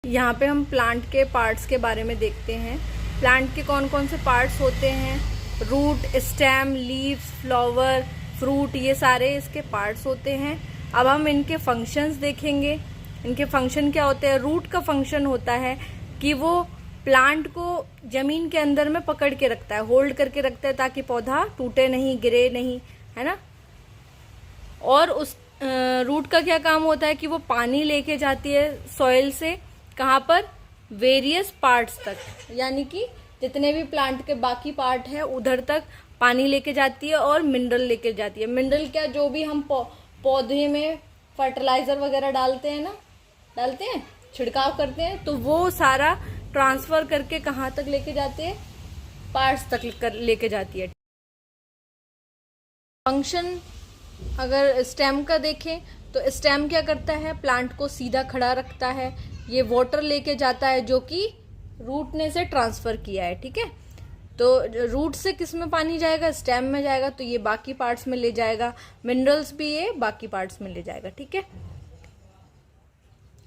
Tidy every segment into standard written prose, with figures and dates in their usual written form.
यहाँ पे हम प्लांट के पार्ट्स के बारे में देखते हैं। प्लांट के कौन कौन से पार्ट्स होते हैं। Root, stem, leaves, flower, fruit, ये सारे इसके पार्ट्स होते हैं। अब हम इनके फंक्शंस देखेंगे। इनके फंक्शन क्या होते हैं। रूट का फंक्शन होता है कि वो प्लांट को जमीन के अंदर में पकड़ के रखता है, होल्ड करके रखता है, ताकि पौधा टूटे नहीं, गिरे नहीं, है ना। और उस रूट का क्या काम होता है कि वो पानी लेके जाती है सॉइल से, कहाँ पर, वेरियस पार्ट्स तक, यानी कि जितने भी प्लांट के बाकी पार्ट है उधर तक पानी लेके जाती है और मिनरल लेके जाती है। मिनरल क्या, जो भी हम पौधे में फर्टिलाइजर वगैरह डालते हैं ना, डालते हैं, छिड़काव करते हैं, तो वो सारा ट्रांसफर करके कहाँ तक लेके जाते हैं, पार्ट्स तक लेके जाती है। फंक्शन अगर स्टेम का देखें तो स्टेम क्या करता है, प्लांट को सीधा खड़ा रखता है। ये वाटर लेके जाता है जो कि रूट ने से ट्रांसफर किया है, ठीक है। तो रूट से किस में पानी जाएगा, स्टेम में जाएगा, तो ये बाकी पार्ट्स में ले जाएगा। मिनरल्स भी ये बाकी पार्ट्स में ले जाएगा, ठीक है।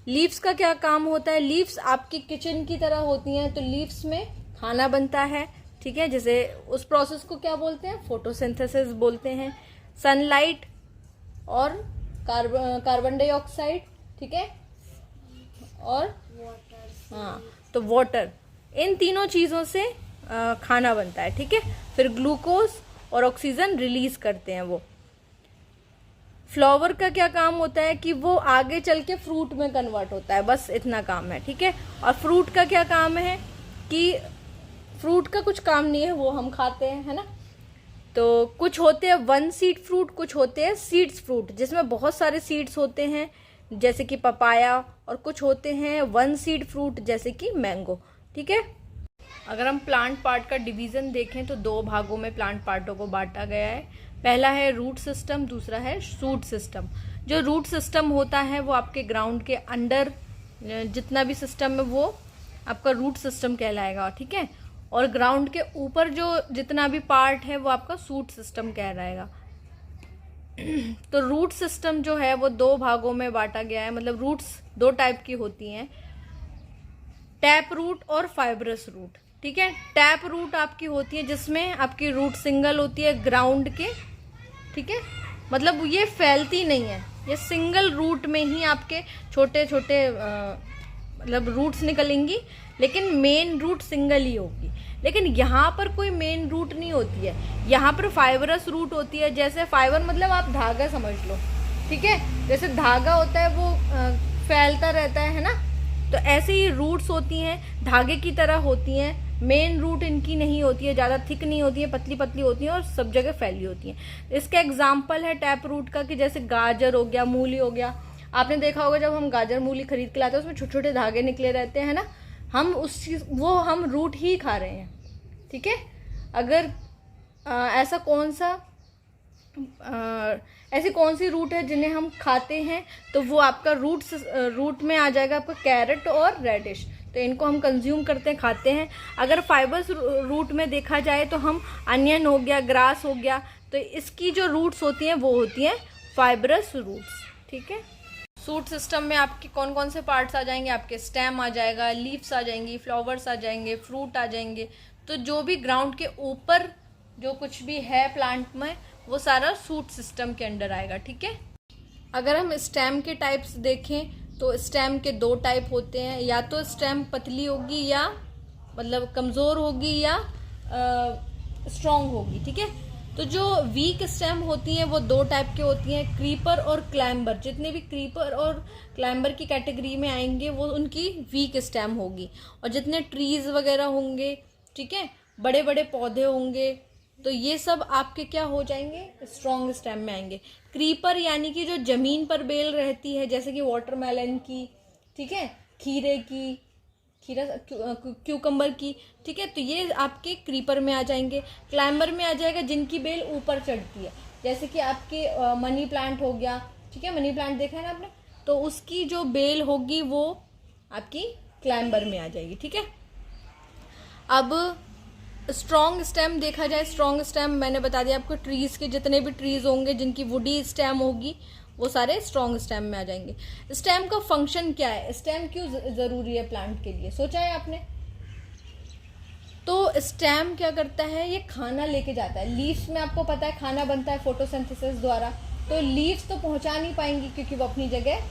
लीव्स का क्या काम होता है। लीव्स आपकी किचन की तरह होती हैं, तो लीव्स में खाना बनता है, ठीक है। जैसे उस प्रोसेस को क्या बोलते हैं, फोटोसिंथेसिस बोलते हैं। सनलाइट और कार्बन डाइऑक्साइड, ठीक है, और हाँ, तो वाटर, इन तीनों चीजों से खाना बनता है, ठीक है। फिर ग्लूकोज और ऑक्सीजन रिलीज करते हैं वो। फ्लावर का क्या काम होता है कि वो आगे चल के फ्रूट में कन्वर्ट होता है, बस इतना काम है, ठीक है। और फ्रूट का क्या काम है कि फ्रूट का कुछ काम नहीं है, वो हम खाते हैं, है ना। तो कुछ होते हैं वन सीड फ्रूट, कुछ होते हैं सीड्स फ्रूट, जिसमें बहुत सारे सीड्स होते हैं, जैसे कि पपाया, और कुछ होते हैं वन सीड फ्रूट जैसे कि मैंगो, ठीक है। अगर हम प्लांट पार्ट का डिवीजन देखें तो दो भागों में प्लांट पार्टों को बांटा गया है। पहला है रूट सिस्टम, दूसरा है शूट सिस्टम। जो रूट सिस्टम होता है वो आपके ग्राउंड के अंडर जितना भी सिस्टम है वो आपका रूट सिस्टम कहलाएगा, ठीक है। और ग्राउंड के ऊपर जो जितना भी पार्ट है वो आपका शूट सिस्टम कहलाएगा। तो रूट सिस्टम जो है वो दो भागों में बांटा गया है, मतलब रूट्स दो टाइप की होती हैं, टैप रूट और फाइब्रस रूट, ठीक है। टैप रूट आपकी होती है जिसमें आपकी रूट सिंगल होती है ग्राउंड के, ठीक है, मतलब ये फैलती नहीं है, ये सिंगल रूट में ही आपके छोटे छोटे मतलब रूट्स निकलेंगी, लेकिन मेन रूट सिंगल ही होगी। लेकिन यहाँ पर कोई मेन रूट नहीं होती है, यहाँ पर फाइबरस रूट होती है। जैसे फाइबर मतलब आप धागा समझ लो, ठीक है, जैसे धागा होता है वो फैलता रहता है ना, तो ऐसे ही रूट्स होती हैं, धागे की तरह होती हैं। मेन रूट इनकी नहीं होती है, ज़्यादा थिक नहीं होती है, पतली पतली होती हैं और सब जगह फैली होती हैं। इसका एग्जाम्पल है टैप रूट का कि जैसे गाजर हो गया, मूली हो गया। आपने देखा होगा जब हम गाजर मूली खरीद के लाते हैं उसमें छोटे छोटे धागे निकले रहते हैं ना, हम उस चीज वो हम रूट ही खा रहे हैं, ठीक है। अगर ऐसा कौन सा ऐसी कौन सी रूट है जिन्हें हम खाते हैं, तो वो आपका रूट में आ जाएगा आपका कैरेट और रेडिश, तो इनको हम कंज्यूम करते हैं, खाते हैं। अगर फाइबर्स रूट में देखा जाए तो हम अनियन हो गया, ग्रास हो गया, तो इसकी जो रूट्स होती हैं वो होती हैं फाइबरस रूट्स, ठीक है। शूट सिस्टम में आपके कौन कौन से पार्ट्स आ जाएंगे, आपके स्टेम आ जाएगा, लीव्स आ जाएंगी, फ्लावर्स आ जाएंगे, फ्रूट आ जाएंगे। तो जो भी ग्राउंड के ऊपर जो कुछ भी है प्लांट में वो सारा शूट सिस्टम के अंडर आएगा, ठीक है। अगर हम स्टेम के टाइप्स देखें तो स्टेम के दो टाइप होते हैं, या तो स्टेम पतली होगी या मतलब कमज़ोर होगी या स्ट्रॉन्ग होगी, ठीक है। तो जो वीक स्टेम होती हैं वो दो टाइप के होती हैं, क्रीपर और क्लाइंबर। जितने भी क्रीपर और क्लाइंबर की कैटेगरी में आएंगे वो उनकी वीक स्टेम होगी। और जितने ट्रीज वगैरह होंगे, ठीक है, बड़े बड़े पौधे होंगे, तो ये सब आपके क्या हो जाएंगे, स्ट्रॉन्ग स्टेम में आएंगे। क्रीपर यानी कि जो जमीन पर बेल रहती है, जैसे कि वाटरमेलन की, ठीक है, क्यूकम्बर की, ठीक है, तो ये आपके क्रीपर में आ जाएंगे। क्लाइंबर में आ जाएगा जिनकी बेल ऊपर चढ़ती है, जैसे कि आपके मनी प्लांट हो गया, ठीक है, मनी प्लांट देखा है ना आपने, तो उसकी जो बेल होगी वो आपकी क्लाइंबर में आ जाएगी, ठीक है। अब स्ट्रॉन्ग स्टेम देखा जाए, स्ट्रॉन्ग स्टेम मैंने बता दिया आपको, ट्रीज के जितने भी ट्रीज होंगे जिनकी वुडी स्टेम होगी वो सारे स्ट्रॉन्ग स्टेम में आ जाएंगे। स्टेम का फंक्शन क्या है, स्टेम क्यों ज़रूरी है प्लांट के लिए, सोचा है आपने? तो स्टेम क्या करता है, ये खाना लेके जाता है। लीव्स में आपको पता है खाना बनता है फोटोसिंथेसिस द्वारा, तो लीव्स तो पहुंचा नहीं पाएंगी क्योंकि वो अपनी जगह,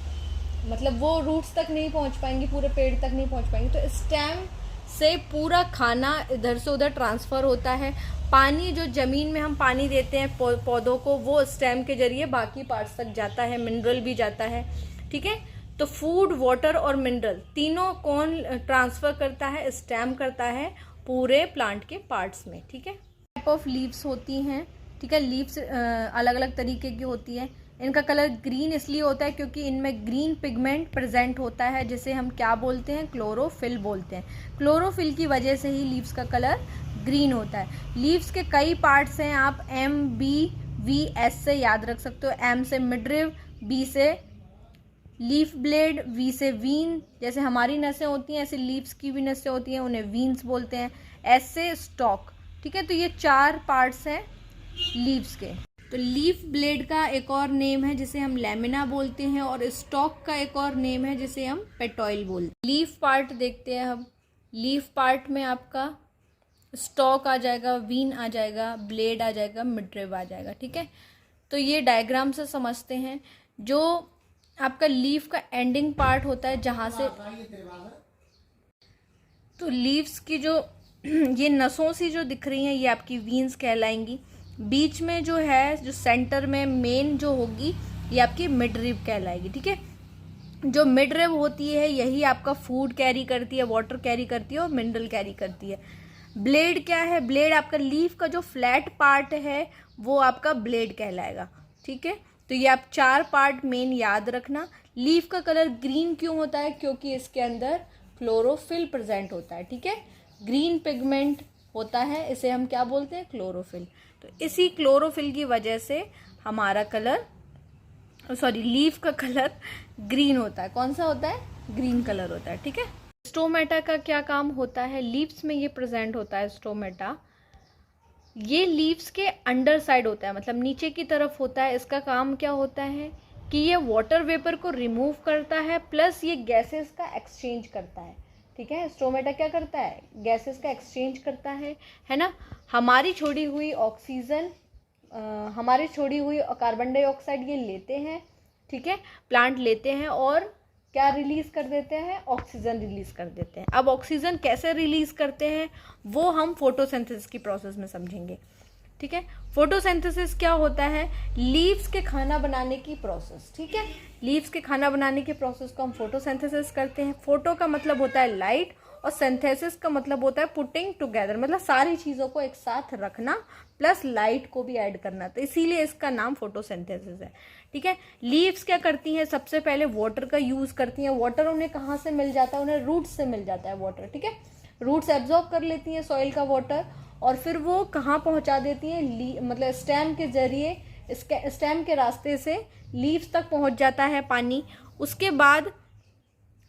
मतलब वो रूट्स तक नहीं पहुंच पाएंगी, पूरे पेड़ तक नहीं पहुंच पाएंगी। तो स्टेम से पूरा खाना इधर से उधर ट्रांसफ़र होता है। पानी जो ज़मीन में हम पानी देते हैं पौधों को, वो स्टेम के जरिए बाकी पार्ट्स तक जाता है, मिनरल भी जाता है, ठीक है। तो फूड, वाटर और मिनरल तीनों कौन ट्रांसफ़र करता है, स्टेम करता है पूरे प्लांट के पार्ट्स में, ठीक है। टाइप ऑफ लीव्स होती हैं, ठीक है। लीव्स अलग अलग तरीके की होती है। इनका कलर ग्रीन इसलिए होता है क्योंकि इनमें ग्रीन पिगमेंट प्रेजेंट होता है, जिसे हम क्या बोलते हैं, क्लोरोफिल बोलते हैं। क्लोरोफिल की वजह से ही लीव्स का कलर ग्रीन होता है। लीव्स के कई पार्ट्स हैं, आप MBVS से याद रख सकते हो। M से मिडरिव, B से लीफ ब्लेड, V से वीन, जैसे हमारी नसें होती हैं ऐसे लीव्स की भी नसें होती हैं, उन्हें वीन्स बोलते हैं। S से स्टॉक, ठीक है। तो ये 4 पार्ट्स हैं लीव्स के। तो लीफ ब्लेड का एक और नेम है जिसे हम लैमिना बोलते हैं, और स्टॉक का एक और नेम है जिसे हम पेटॉइल बोलते हैं। लीफ पार्ट देखते हैं हम। लीफ पार्ट में आपका स्टॉक आ जाएगा, वीन आ जाएगा, ब्लेड आ जाएगा, मिडरिव आ जाएगा, ठीक है। तो ये डायग्राम से समझते हैं। जो आपका लीफ का एंडिंग पार्ट होता है जहाँ से, तो लीव्स की जो ये नसों सी जो दिख रही हैं ये आपकी वीन्स कहलाएंगी। बीच में जो है, जो सेंटर में मेन जो होगी, ये आपकी मिडरिव कहलाएगी, ठीक है। जो मिडरिव होती है यही आपका फूड कैरी करती है, वाटर कैरी करती है और मिनरल कैरी करती है। ब्लेड क्या है, ब्लेड आपका लीफ का जो फ्लैट पार्ट है वो आपका ब्लेड कहलाएगा, ठीक है। तो ये आप 4 पार्ट मेन याद रखना। लीफ का कलर ग्रीन क्यों होता है, क्योंकि इसके अंदर क्लोरोफिल प्रेजेंट होता है, ठीक है। ग्रीन पिगमेंट होता है, इसे हम क्या बोलते हैं, क्लोरोफिल। तो इसी क्लोरोफिल की वजह से हमारा कलर, सॉरी, लीफ का कलर ग्रीन होता है। कौन सा होता है, ग्रीन कलर होता है, ठीक है। स्टोमेटा का क्या काम होता है, लीव्स में ये प्रेजेंट होता है स्टोमेटा। ये लीव्स के अंडर साइड होता है, मतलब नीचे की तरफ होता है। इसका काम क्या होता है कि ये वाटर वेपर को रिमूव करता है, प्लस ये गैसेस का एक्सचेंज करता है, ठीक है। स्टोमेटा क्या करता है, गैसेस का एक्सचेंज करता है ना। हमारी छोड़ी हुई ऑक्सीजन, हमारी छोड़ी हुई कार्बन डाइऑक्साइड ये लेते हैं, ठीक है, प्लांट लेते हैं, और क्या रिलीज कर देते हैं, ऑक्सीजन रिलीज कर देते हैं। अब ऑक्सीजन कैसे रिलीज करते हैं वो हम फोटोसिंथेसिस की प्रोसेस में समझेंगे, ठीक है। फोटोसिंथेसिस क्या होता है, लीव्स के खाना बनाने की प्रोसेस, ठीक है। लीव्स के खाना बनाने की प्रोसेस को हम फोटोसिंथेसिस करते हैं। फोटो का मतलब होता है लाइट, और सिंथेसिस का मतलब होता है पुटिंग टुगेदर, मतलब सारी चीज़ों को एक साथ रखना प्लस लाइट को भी ऐड करना, तो इसीलिए इसका नाम फोटोसिंथेसिस है, ठीक है। लीव्स क्या करती हैं, सबसे पहले वाटर का यूज़ करती हैं। वाटर उन्हें कहाँ से मिल जाता है, उन्हें रूट्स से मिल जाता है वाटर, ठीक है। रूट्स एब्जॉर्ब कर लेती हैं सॉइल का वाटर, और फिर वो कहाँ पहुँचा देती हैं, मतलब स्टेम के जरिए, स्टेम के रास्ते से लीव्स तक पहुँच जाता है पानी। उसके बाद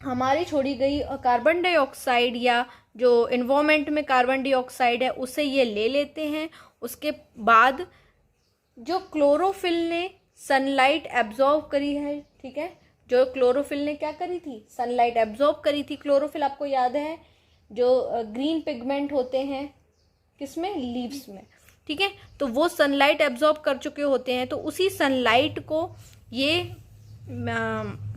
हमारी छोड़ी गई कार्बन डाइऑक्साइड, या जो इन्वायरमेंट में कार्बन डाइऑक्साइड है उसे ये ले लेते हैं। उसके बाद जो क्लोरोफिल ने सनलाइट एब्जॉर्ब करी है, ठीक है, जो क्लोरोफिल ने क्या करी थी, सनलाइट एब्जॉर्ब करी थी। क्लोरोफिल आपको याद है जो ग्रीन पिगमेंट होते हैं किसमें, लीव्स में, ठीक है। तो वो सनलाइट एब्जॉर्ब कर चुके होते हैं, तो उसी सनलाइट को ये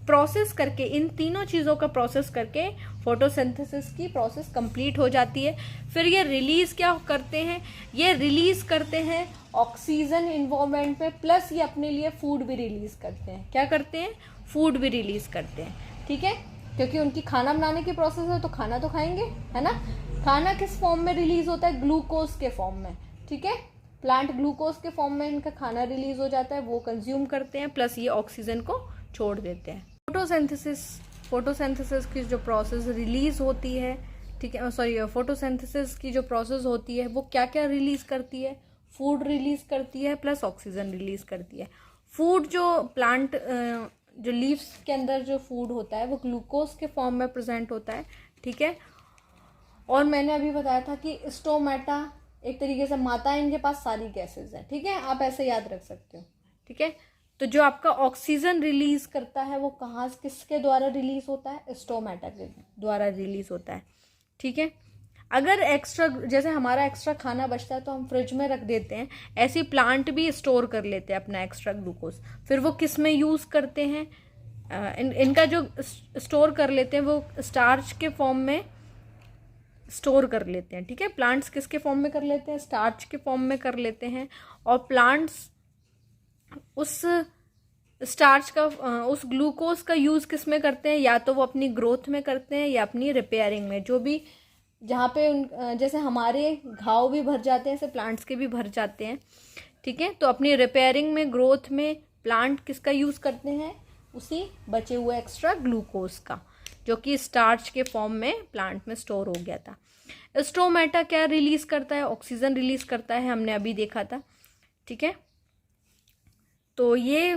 प्रोसेस करके, इन तीनों चीज़ों का प्रोसेस करके फोटोसिंथेसिस की प्रोसेस कंप्लीट हो जाती है। फिर ये रिलीज़ क्या करते हैं, ये रिलीज़ करते हैं ऑक्सीजन इन्वायरमेंट में, प्लस ये अपने लिए फूड भी रिलीज़ करते हैं। क्या करते हैं, फूड भी रिलीज़ करते हैं, ठीक है, क्योंकि उनकी खाना बनाने की प्रोसेस है तो खाना तो खाएंगे, है ना। खाना किस फॉर्म में रिलीज़ होता है, ग्लूकोज के फॉर्म में, ठीक है। प्लांट ग्लूकोज के फॉर्म में इनका खाना रिलीज़ हो जाता है, वो कंज्यूम करते हैं, प्लस ये ऑक्सीजन को छोड़ देते हैं। फोटोसिंथेसिस की जो प्रोसेस रिलीज़ होती है, ठीक है, सॉरी, फोटोसिंथेसिस की जो प्रोसेस होती है वो क्या क्या रिलीज़ करती है, फूड रिलीज़ करती है प्लस ऑक्सीजन रिलीज़ करती है। फूड जो प्लांट, जो लीव्स के अंदर जो फूड होता है वो ग्लूकोज के फॉर्म में प्रेजेंट होता है, ठीक है। और मैंने अभी बताया था कि स्टोमेटा एक तरीके से माता है, इनके पास सारी गैसेज हैं, ठीक है, आप ऐसे याद रख सकते हो, ठीक है। तो जो आपका ऑक्सीजन रिलीज करता है वो कहाँ, किसके द्वारा रिलीज होता है? स्टोमेटा के द्वारा रिलीज होता है। ठीक है, अगर एक्स्ट्रा, जैसे हमारा एक्स्ट्रा खाना बचता है तो हम फ्रिज में रख देते हैं, ऐसे प्लांट भी स्टोर कर लेते हैं अपना एक्स्ट्रा ग्लूकोज, फिर वो किस में यूज़ करते हैं? इनका जो स्टोर कर लेते हैं वो स्टार्च के फॉर्म में स्टोर कर लेते हैं। ठीक है, प्लांट्स किसके फॉर्म में कर लेते हैं? स्टार्च के फॉर्म में कर लेते हैं। और प्लांट्स उस स्टार्च का, उस ग्लूकोज का यूज़ किस में करते हैं? या तो वो अपनी ग्रोथ में करते हैं या अपनी रिपेयरिंग में, जो भी जहाँ पे जैसे हमारे घाव भी भर जाते हैं, ऐसे प्लांट्स के भी भर जाते हैं। ठीक है, तो अपनी रिपेयरिंग में, ग्रोथ में प्लांट किसका यूज़ करते हैं? उसी बचे हुए एक्स्ट्रा ग्लूकोज का, जो कि स्टार्च के फॉर्म में प्लांट में स्टोर हो गया था। स्टोमेटा क्या रिलीज करता है? ऑक्सीजन रिलीज करता है, हमने अभी देखा था। ठीक है, तो ये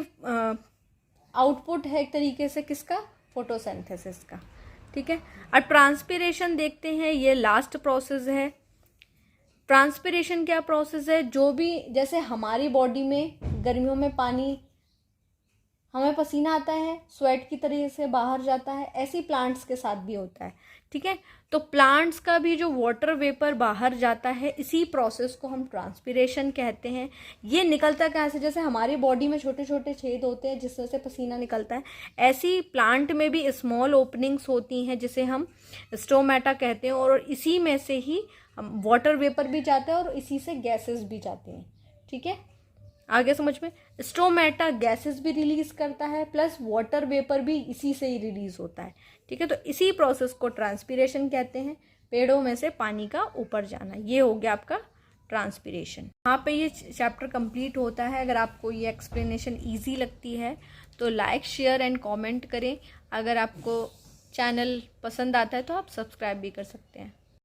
आउटपुट है एक तरीके से किसका? फोटोसिंथेसिस का। ठीक है, और ट्रांसपिरेशन देखते हैं, ये लास्ट प्रोसेस है। ट्रांसपिरेशन क्या प्रोसेस है? जो भी, जैसे हमारी बॉडी में गर्मियों में पानी, हमें पसीना आता है, स्वेट की तरह से बाहर जाता है, ऐसे ही प्लांट्स के साथ भी होता है। ठीक है, तो प्लांट्स का भी जो वाटर वेपर बाहर जाता है, इसी प्रोसेस को हम ट्रांसपिरेशन कहते हैं। ये निकलता कहाँ से? जैसे हमारी बॉडी में छोटे छोटे छेद होते हैं जिससे से पसीना निकलता है, ऐसी प्लांट में भी स्मॉल ओपनिंग्स होती हैं जिसे हम स्टोमेटा कहते हैं, और इसी में से ही हम वाटर वेपर भी जाता है और इसी से गैसेस भी जाती हैं। ठीक है, आगे समझ में? स्टोमेटा गैसेस भी रिलीज करता है, प्लस वाटर वेपर भी इसी से ही रिलीज होता है। ठीक है, तो इसी प्रोसेस को ट्रांसपिरेशन कहते हैं, पेड़ों में से पानी का ऊपर जाना। ये हो गया आपका ट्रांसपिरेशन। यहाँ पे ये चैप्टर कंप्लीट होता है। अगर आपको ये एक्सप्लेनेशन ईजी लगती है तो लाइक, शेयर एंड कॉमेंट करें। अगर आपको चैनल पसंद आता है तो आप सब्सक्राइब भी कर सकते हैं।